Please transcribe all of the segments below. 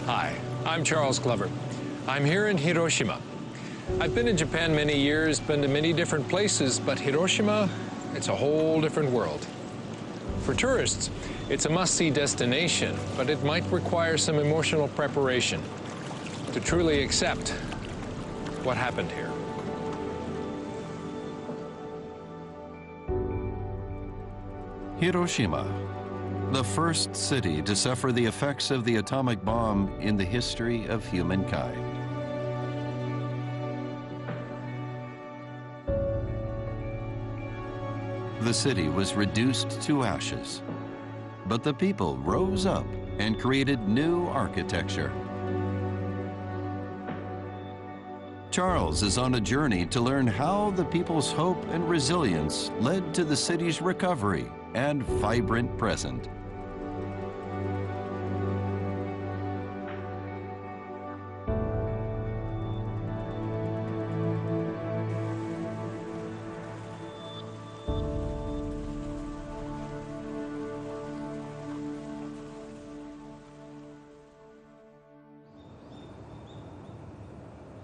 Hi, I'm Charles Glover. I'm here in Hiroshima. I've been in Japan many years, been to many different places, but Hiroshima, it's a whole different world. For tourists, it's a must-see destination, but it might require some emotional preparation to truly accept what happened here. Hiroshima, the first city to suffer the effects of the atomic bomb in the history of humankind. The city was reduced to ashes, but the people rose up and created new architecture. Charles is on a journey to learn how the people's hope and resilience led to the city's recovery and vibrant present.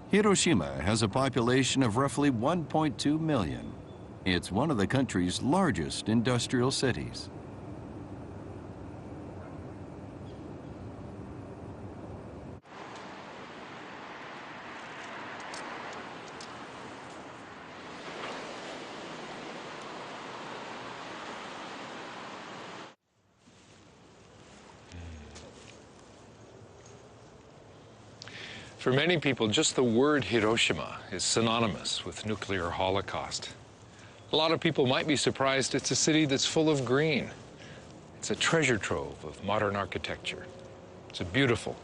Hiroshima has a population of roughly 1.2 million. It's one of the country's largest industrial cities. For many people, just the word Hiroshima is synonymous with nuclear holocaust. A lot of people might be surprised it's a city that's full of green. It's a treasure trove of modern architecture. It's a beautiful,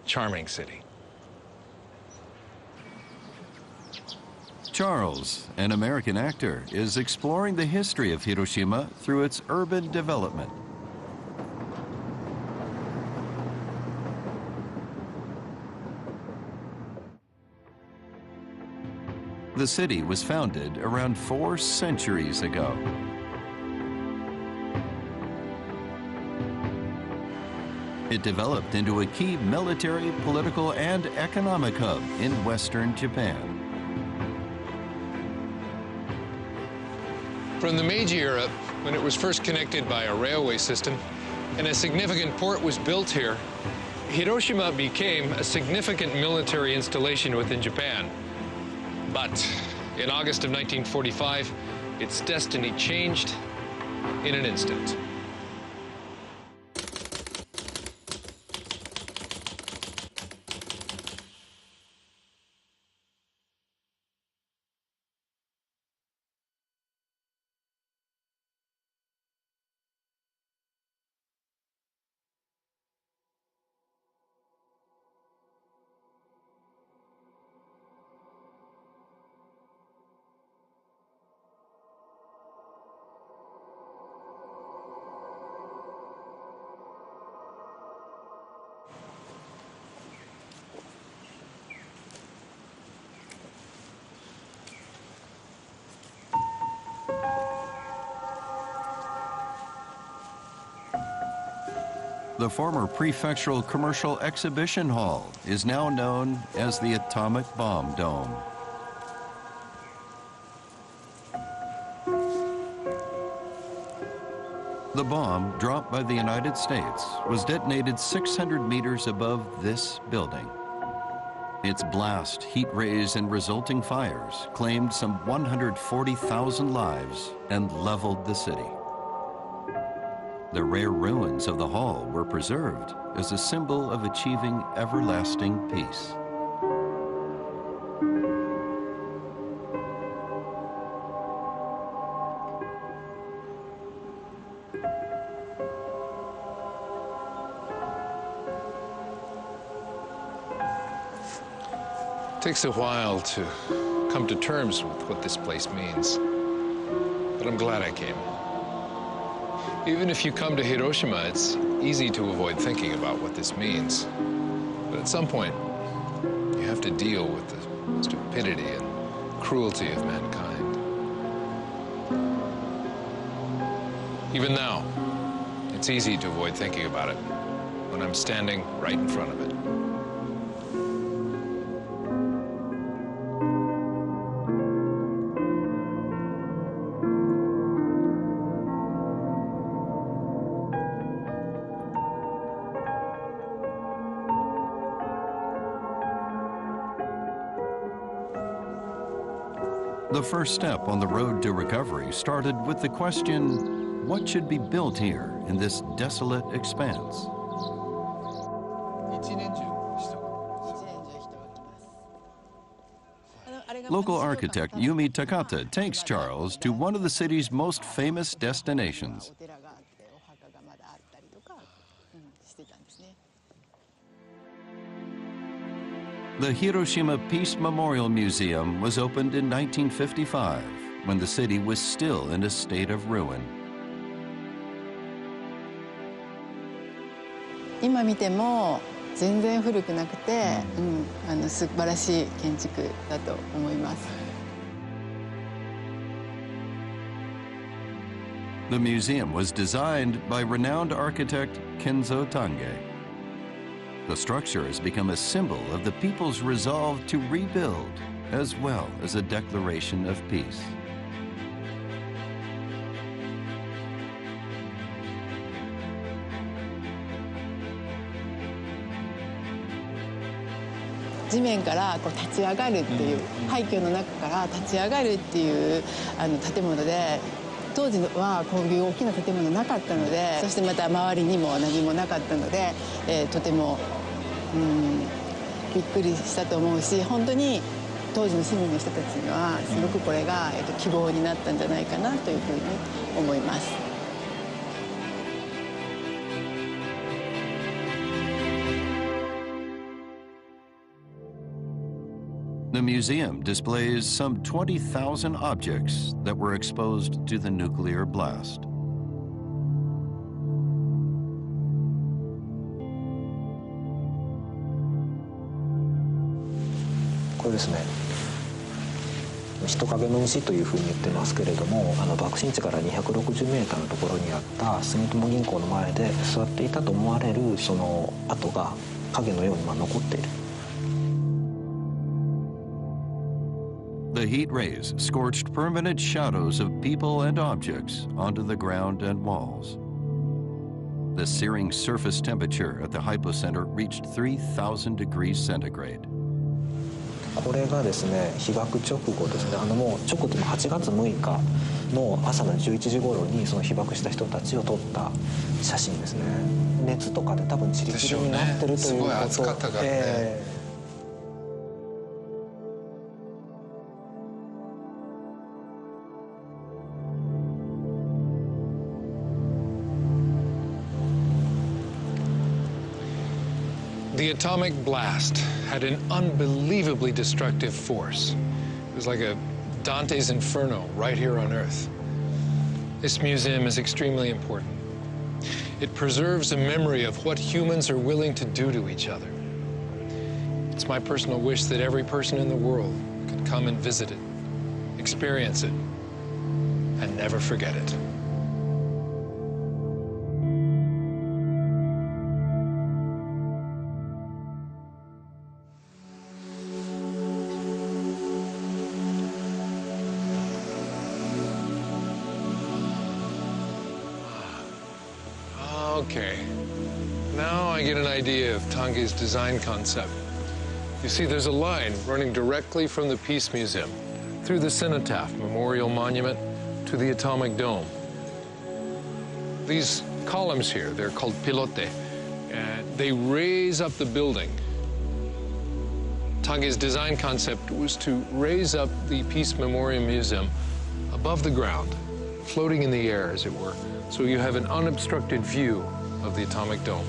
charming city. Charles, an American actor, is exploring the history of Hiroshima through its urban development. The city was founded around 4 centuries ago. It developed into a key military, political, and economic hub in Western Japan. From the Meiji era, when it was first connected by a railway system and a significant port was built here, Hiroshima became a significant military installation within Japan. But in August of 1945, its destiny changed in an instant. The former prefectural commercial exhibition hall is now known as the Atomic Bomb Dome. The bomb, dropped by the United States, was detonated 600 meters above this building. Its blast, heat rays, and resulting fires claimed some 140,000 lives and leveled the city. The rare ruins of the hall were preserved as a symbol of achieving everlasting peace. It takes a while to come to terms with what this place means, but I'm glad I came. Even if you come to Hiroshima, it's easy to avoid thinking about what this means. But at some point, you have to deal with the stupidity and cruelty of mankind. Even now, it's easy to avoid thinking about it when I'm standing right in front of it. The first step on the road to recovery started with the question, what should be built here in this desolate expanse? Local architect Yumi Takata takes Charles to one of the city's most famous destinations. The Hiroshima Peace Memorial Museum was opened in 1955 when the city was still in a state of ruin. 今見ても全然古くなくて、素晴らしい建築だと思います。The museum was designed by renowned architect Kenzo Tange. The structure has become a symbol of the people's resolve to rebuild, as well as a declaration of peace. "地面からこう立ち上がるっていう、廃墟の中から立ち上がるっていう建物で、当時はこういう大きな建物なかったので、そしてまた周りにも何もなかったので、とてもびっくりしたと思うし、本当に当時の市民の人たちにはすごくこれが希望になったんじゃないかなというふうに思います。The museum displays some 20,000 objects that were exposed to the nuclear blast. これですね、人影の牛というふうに言ってますけれども、爆心地から260メーターのところにあった住友銀行の前で座っていたと思われるその跡が影のように残っている。The heat rays scorched permanent shadows of people and objects onto the ground and walls. The searing surface temperature at the hypocenter reached 3,000 degrees centigrade. これがですね、被爆直後ですね、もう直後でも8月6日の朝の11時頃にその被爆した人たちを撮った写真ですね。熱とかで多分チリチリになってるということで。The atomic blast had an unbelievably destructive force. It was like a Dante's Inferno right here on Earth. This museum is extremely important. It preserves a memory of what humans are willing to do to each other. It's my personal wish that every person in the world could come and visit it, experience it, and never forget it. Okay, now I get an idea of Tange's design concept. You see, there's a line running directly from the Peace Museum through the Cenotaph Memorial Monument to the Atomic Dome. These columns here, they're called pilote, and they raise up the building. Tange's design concept was to raise up the Peace Memorial Museum above the ground, floating in the air, as it were, so you have an unobstructed view of the atomic dome.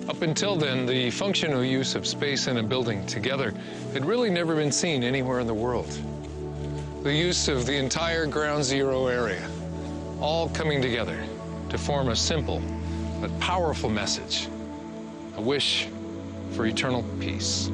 Up until then, the functional use of space and a building together had really never been seen anywhere in the world. The use of the entire ground zero area, all coming together to form a simple but powerful message, a wish for eternal peace.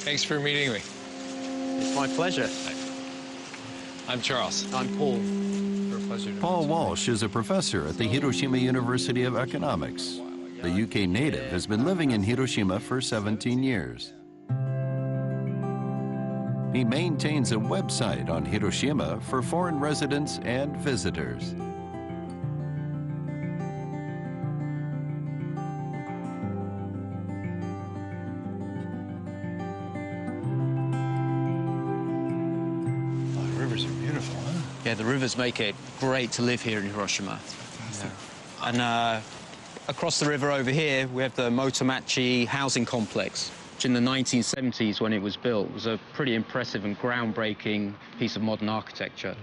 Thanks for meeting me. My pleasure. I'm Charles. I'm Paul. Paul Walsh is a professor at the Hiroshima University of Economics. The UK native has been living in Hiroshima for 17 years. He maintains a website on Hiroshima for foreign residents and visitors. The rivers are beautiful, huh? Yeah, the rivers make it great to live here in Hiroshima. Fantastic. And across the river over here, we have the Motomachi housing complex, which in the 1970s, when it was built, was a pretty impressive and groundbreaking piece of modern architecture.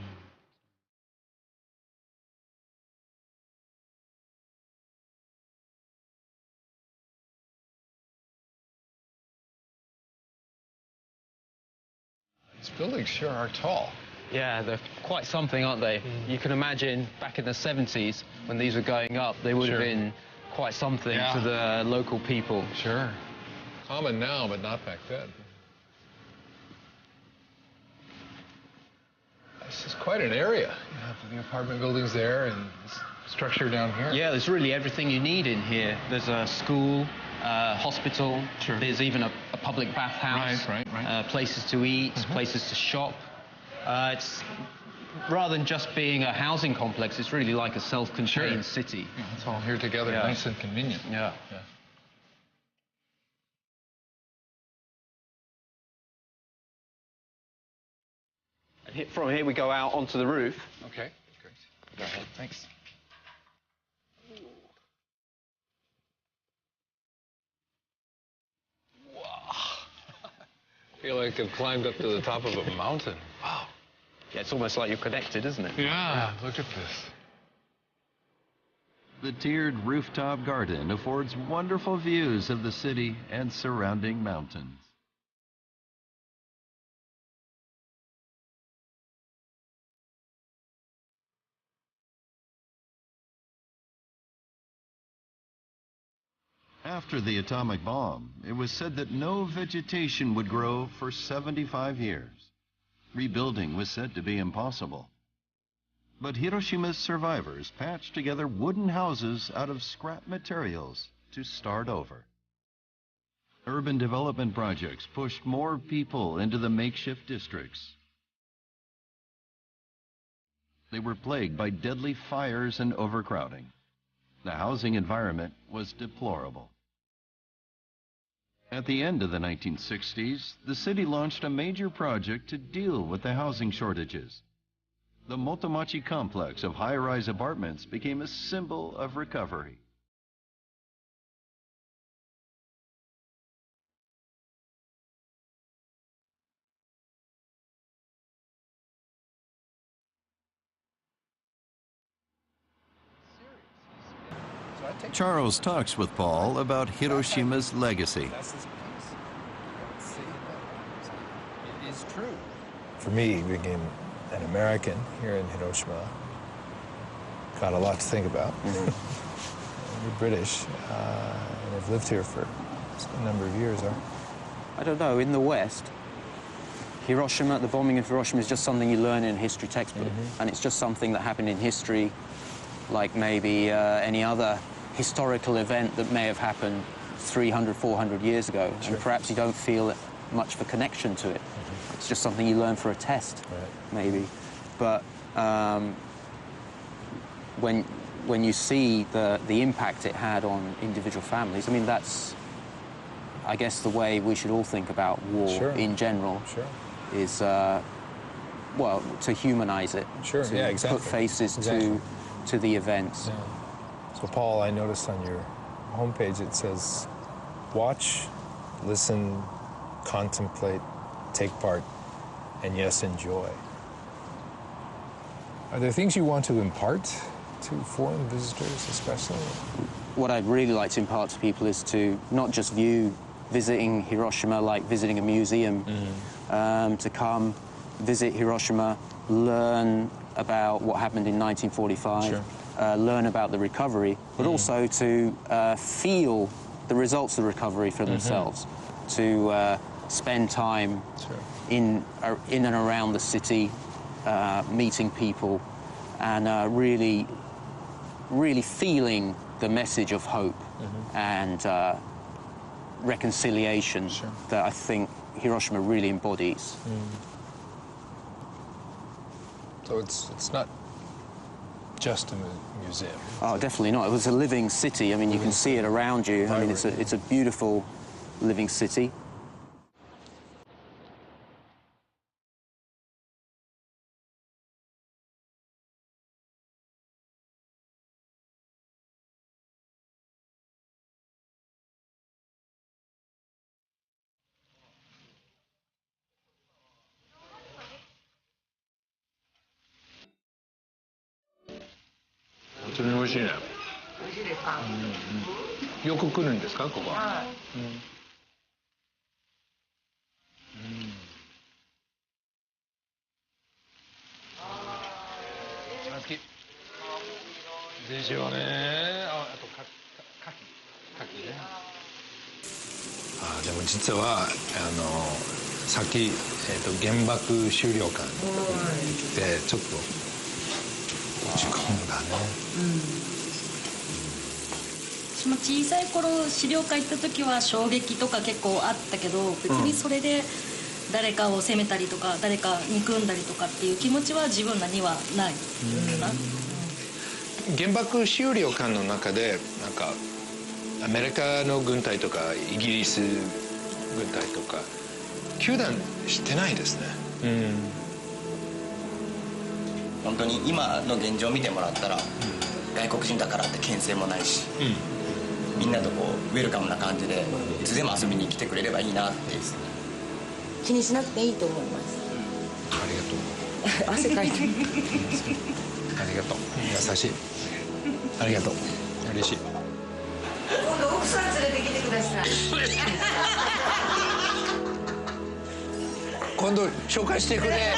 These buildings sure are tall. Yeah, they're quite something, aren't they? You can imagine back in the 70s, when these were going up, they would have been quite something to the local people. Sure. Common now, but not back then. This is quite an area. You have the apartment buildings there and this structure down here. Yeah, there's really everything you need in here. There's a school, hospital. Sure. There's even a public bathhouse. Right. Places to eat, places to shop. It's rather than just being a housing complex, it's really like a self-contained city. Yeah, it's all here together, nice and convenient. Yeah. And from here we go out onto the roof. Okay, great. Go ahead, thanks. Wow. I feel like I've climbed up to the top of a mountain. Wow. Yeah, it's almost like you're connected, isn't it? Yeah, look at this. The tiered rooftop garden affords wonderful views of the city and surrounding mountains. After the atomic bomb, it was said that no vegetation would grow for 75 years. Rebuilding was said to be impossible. But Hiroshima's survivors patched together wooden houses out of scrap materials to start over. Urban development projects pushed more people into the makeshift districts. They were plagued by deadly fires and overcrowding. The housing environment was deplorable. At the end of the 1960s, the city launched a major project to deal with the housing shortages. The Motomachi complex of high-rise apartments became a symbol of recovery. Charles talks with Paul about Hiroshima's legacy. It is true. For me, being an American here in Hiroshima, got a lot to think about. You're British, and I've lived here for a number of years. I don't know, in the West, Hiroshima, the bombing of Hiroshima is just something you learn in a history textbook, and it's just something that happened in history, like maybe any other historical event that may have happened 300, 400 years ago, and perhaps you don't feel much of a connection to it. It's just something you learn for a test, maybe. But when you see the impact it had on individual families, I mean, that's, I guess, the way we should all think about war in general, is, well, to humanize it, to put faces to the events. So, Paul, I noticed on your homepage it says, watch, listen, contemplate, take part, and yes, enjoy. Are there things you want to impart to foreign visitors, especially? What I'd really like to impart to people is to not just view visiting Hiroshima like visiting a museum, to come, visit Hiroshima, learn about what happened in 1945, learn about the recovery, but also to feel the results of the recovery for themselves, to spend time in and around the city, meeting people, and really feeling the message of hope and reconciliation that I think Hiroshima really embodies. So it's not just a museum. Oh, definitely not. It was a living city. I mean, you can see it around you. I mean, it's a beautiful living city. It's delicious. 美味しいですか。よく来るんですか、ここ。はい。好き。でしょうね。あと牡蠣ね。でも実はさっき原爆資料館に行ってちょっと落ち込んだね。私も小さい頃資料館行った時は衝撃とか結構あったけど、別にそれで誰かを責めたりとか誰か憎んだりとかっていう気持ちは自分らにはないかな。原爆資料館の中でなんかアメリカの軍隊とかイギリス軍隊とか糾弾してないですね。本当に今の現状を見てもらったら、外国人だからって牽制もないし、みんなとこうウェルカムな感じでいつでも遊びに来てくれればいいなって。気にしなくていいと思います。ありがとう。汗かいてる。ありがとう。優しい。ありがとう。嬉しい。今度奥さん連れてきてください。今度紹介してくれ。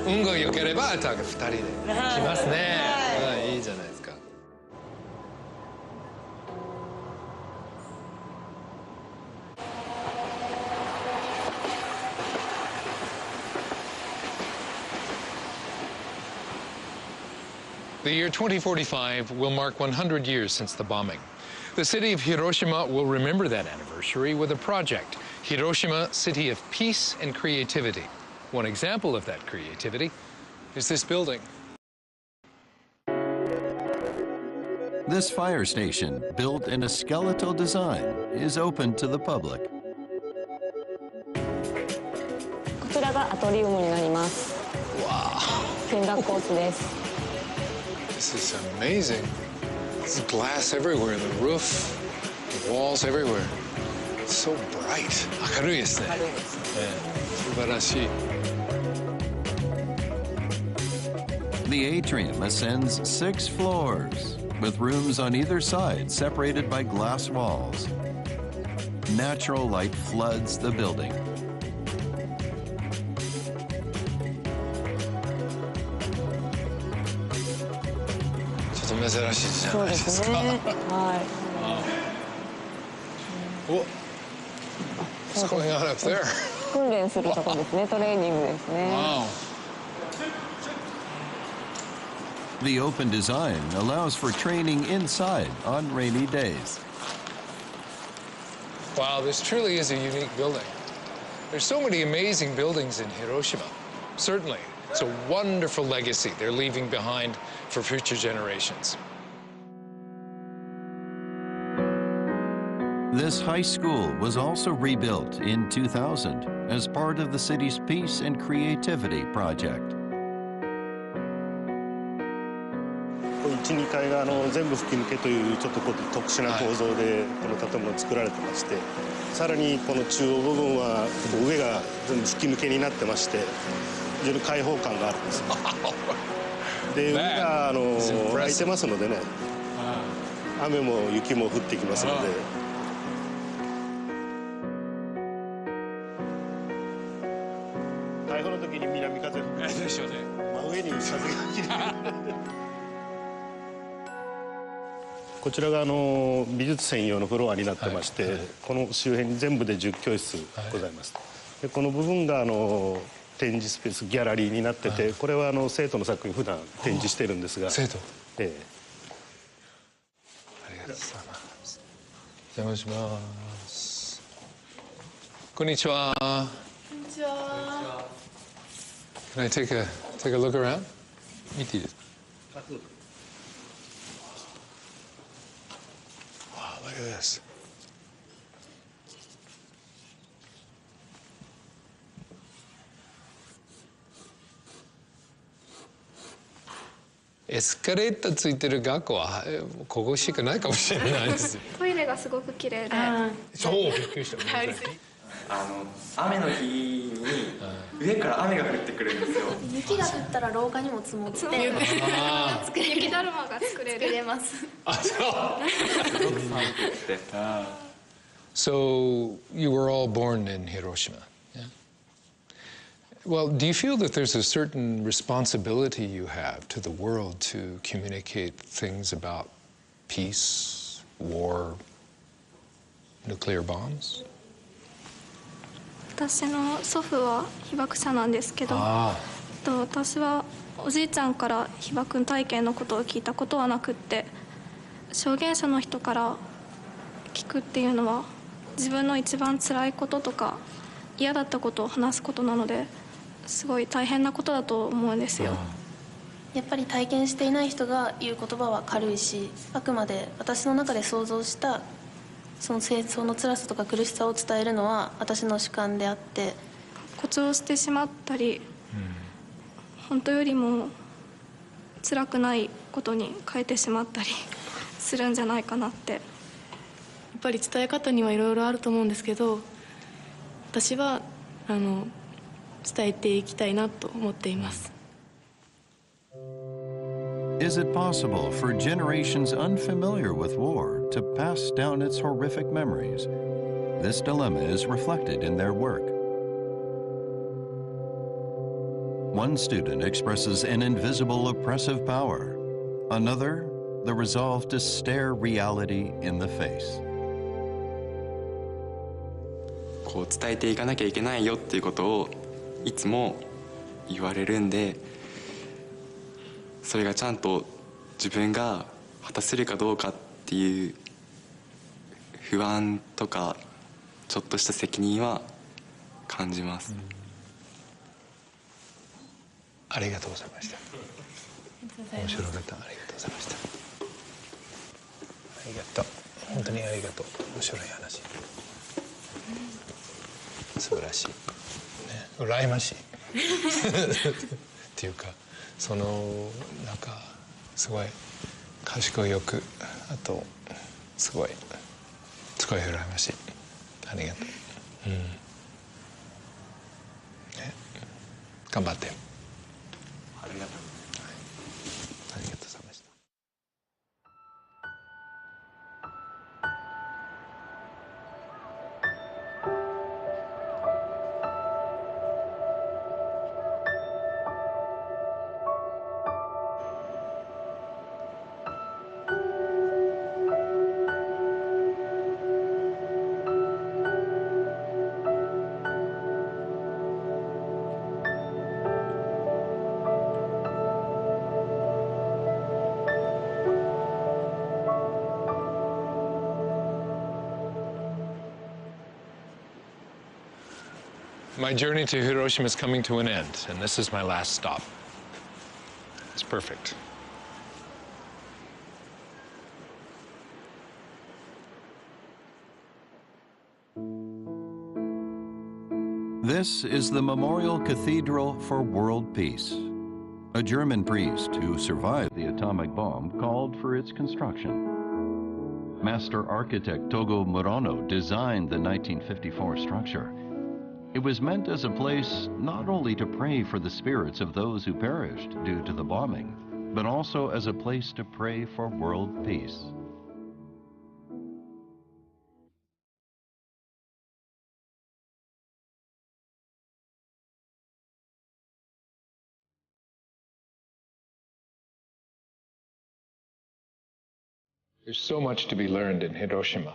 運が良ければ2人で来ますね。いいじゃないですか。The year 2045 will mark 100 years since the bombing. The city of Hiroshima will remember that anniversary with a project, Hiroshima City of Peace and Creativity. One example of that creativity is this building. This fire station, built in a skeletal design, is open to the public. こちらがアトリウムになります。見学コースです。This is amazing. There's glass everywhere, the roof, the walls everywhere. It's so bright. 明るいですね。明るいです。素晴らしい。The atrium ascends 6 floors, with rooms on either side separated by glass walls. Natural light floods the building. ちょっと珍しいじゃないですか。そうですね。はい。What's going on up there? 訓練するところですね。トレーニングですね。Wow. The open design allows for training inside on rainy days. Wow, this truly is a unique building. There's so many amazing buildings in Hiroshima. Certainly, it's a wonderful legacy they're leaving behind for future generations. This high school was also rebuilt in 2000 as part of the city's Peace and Creativity project. 1、2階が全部吹き抜けというちょっと特殊な構造でこの建物作られてまして、さらにこの中央部分は上が全部吹き抜けになってまして、非常に開放感があるんです。で、海が開いてますのでね、雨も雪も降ってきますので。台風の時に南風吹くでしょうね。真上に風が切れる。こちらが美術専用のフロアになってまして、この周辺に全部で10教室ございます。でこの部分が展示スペースギャラリーになってて、これは生徒の作品普段展示してるんですが。生徒。ありがとうございます。お邪魔します。こんにちは。こんにちは。Can I take a look around? 見ていいですか? Wow, look at this.エスカレーターついてる学校はここしかないかもしれないです。トイレがすごく綺麗で。そう、びっくりした。雨の日に上から雨が降ってくるんですよ。雪が降ったら廊下にも積もって雪だるまが作れます。あ、そう。So you were all born in Hiroshima. Yeah? Well, do you feel that there's a certain responsibility you have to the world to communicate things about peace, war, nuclear bombs? 私の祖父は被爆者なんですけど、私はおじいちゃんから被爆体験のことを聞いたことはなくって、証言者の人から聞くっていうのは自分の一番辛いこととか嫌だったことを話すことなので、すごい大変なことだと思うんですよ。やっぱり体験していない人が言う言葉は軽いし、あくまで私の中で想像したその戦争の辛さとか苦しさを伝えるのは私の主観であって、誇張してしまったり、本当よりも辛くないことに変えてしまったりするんじゃないかなって。やっぱり伝え方にはいろいろあると思うんですけど、私は伝えていきたいなと思っています。Is it possible for generations unfamiliar with war to pass down its horrific memories? This dilemma is reflected in their work. One student expresses an invisible oppressive power. Another, the resolve to stare reality in the face. こう伝えていかなきゃいけないよっていうことをいつも言われるんで、それがちゃんと自分が果たせるかどうかっていう不安とかちょっとした責任は感じます。ありがとうございました。面白かった。ありがとうございました。ありがとう。本当にありがとう。面白い話。素晴らしい。ね、羨ましい。っていうか。なんかすごい賢いよく、あとすごい羨ましい。ありがとう。ね、頑張って。ありがとう。ありがとうございました。My journey to Hiroshima is coming to an end, and this is my last stop. It's perfect. This is the Memorial Cathedral for World Peace. A German priest who survived the atomic bomb called for its construction. Master architect Togo Murano designed the 1954 structure. It was meant as a place not only to pray for the spirits of those who perished due to the bombing, but also as a place to pray for world peace. There's so much to be learned in Hiroshima.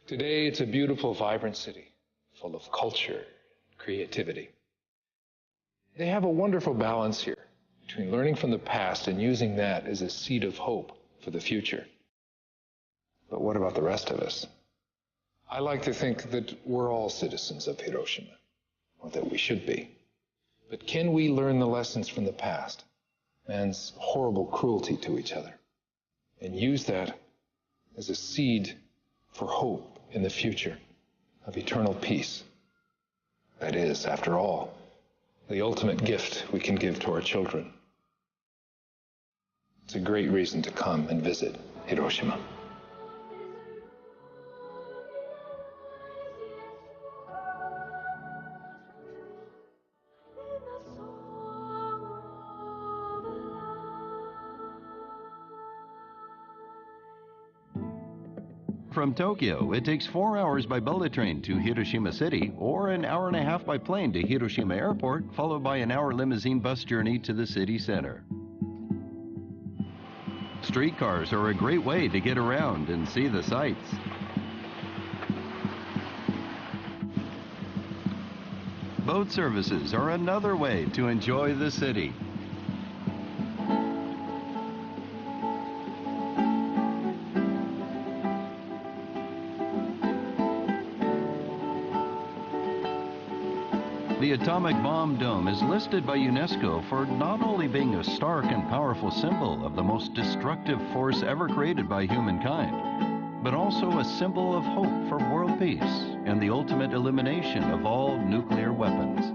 Today, it's a beautiful, vibrant city, full of culture, creativity. They have a wonderful balance here between learning from the past and using that as a seed of hope for the future. But what about the rest of us? I like to think that we're all citizens of Hiroshima, or that we should be. But can we learn the lessons from the past, man's horrible cruelty to each other, and use that as a seed for hope in the future of eternal peace? That is, after all, the ultimate gift we can give to our children. It's a great reason to come and visit Hiroshima. From Tokyo, it takes 4 hours by bullet train to Hiroshima City, or an hour and a half by plane to Hiroshima Airport, followed by an hour limousine bus journey to the city center. Streetcars are a great way to get around and see the sights. Boat services are another way to enjoy the city. The Atomic Bomb Dome is listed by UNESCO for not only being a stark and powerful symbol of the most destructive force ever created by humankind, but also a symbol of hope for world peace and the ultimate elimination of all nuclear weapons.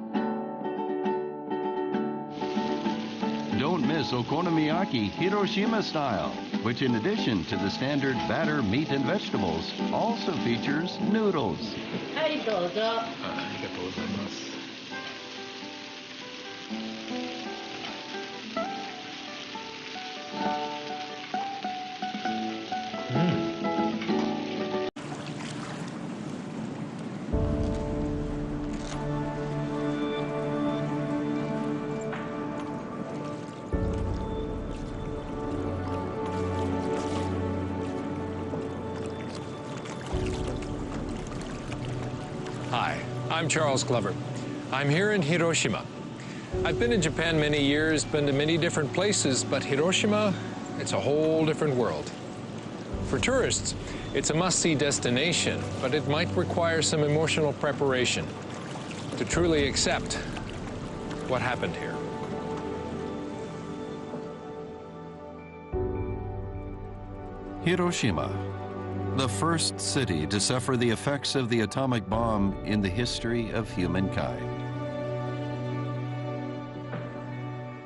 Don't miss okonomiyaki Hiroshima style, which in addition to the standard batter, meat, and vegetables, also features noodles. はい、どうぞ。ありがとうございます。Hi, I'm Charles Glover. I'm here in Hiroshima. I've been in Japan many years, been to many different places, but Hiroshima, it's a whole different world. For tourists, it's a must-see destination, but it might require some emotional preparation to truly accept what happened here. Hiroshima, the first city to suffer the effects of the atomic bomb in the history of humankind.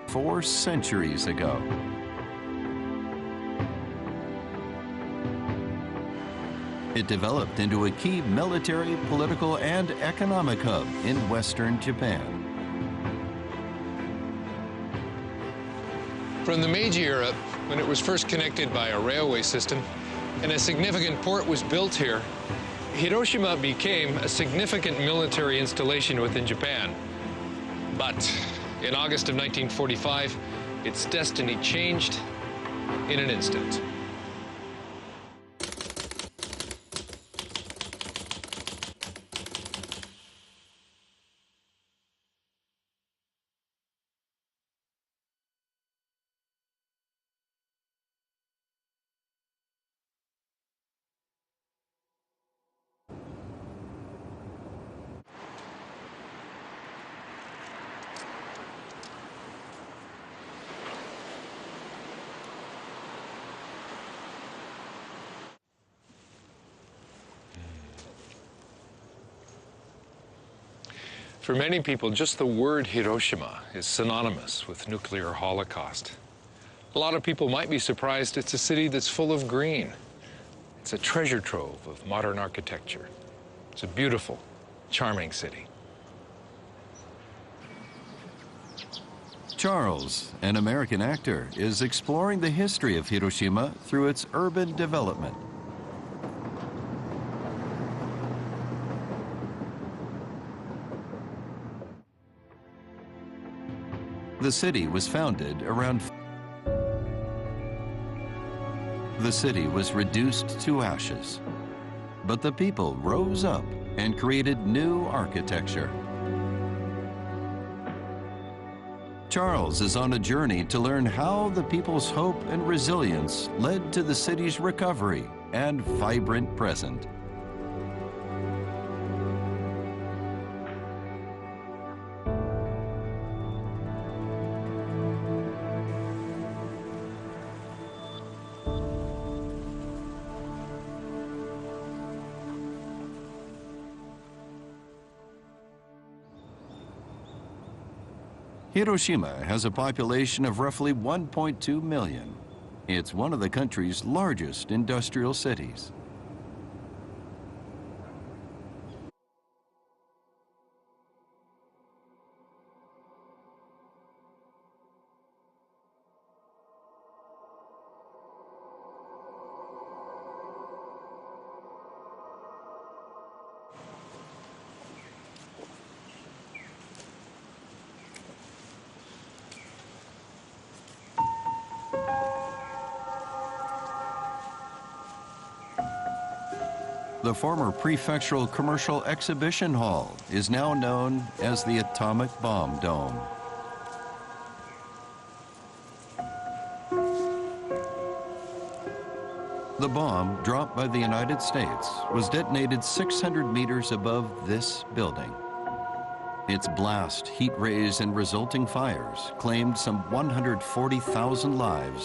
4 centuries ago, it developed into a key military, political, and economic hub in Western Japan. From the Meiji era, when it was first connected by a railway system, and a significant port was built here, Hiroshima became a significant military installation within Japan. But in August of 1945, its destiny changed in an instant. For many people, just the word Hiroshima is synonymous with nuclear holocaust. A lot of people might be surprised it's a city that's full of green. It's a treasure trove of modern architecture. It's a beautiful, charming city. Charles, an American actor, is exploring the history of Hiroshima through its urban development. The city was founded around The city was reduced to ashes, but the people rose up and created new architecture. Charles is on a journey to learn how the people's hope and resilience led to the city's recovery and vibrant present. Hiroshima has a population of roughly 1.2 million. It's one of the country's largest industrial cities. The former prefectural commercial exhibition hall is now known as the Atomic Bomb Dome. The bomb, dropped by the United States, was detonated 600 meters above this building. Its blast, heat rays, and resulting fires claimed some 140,000 lives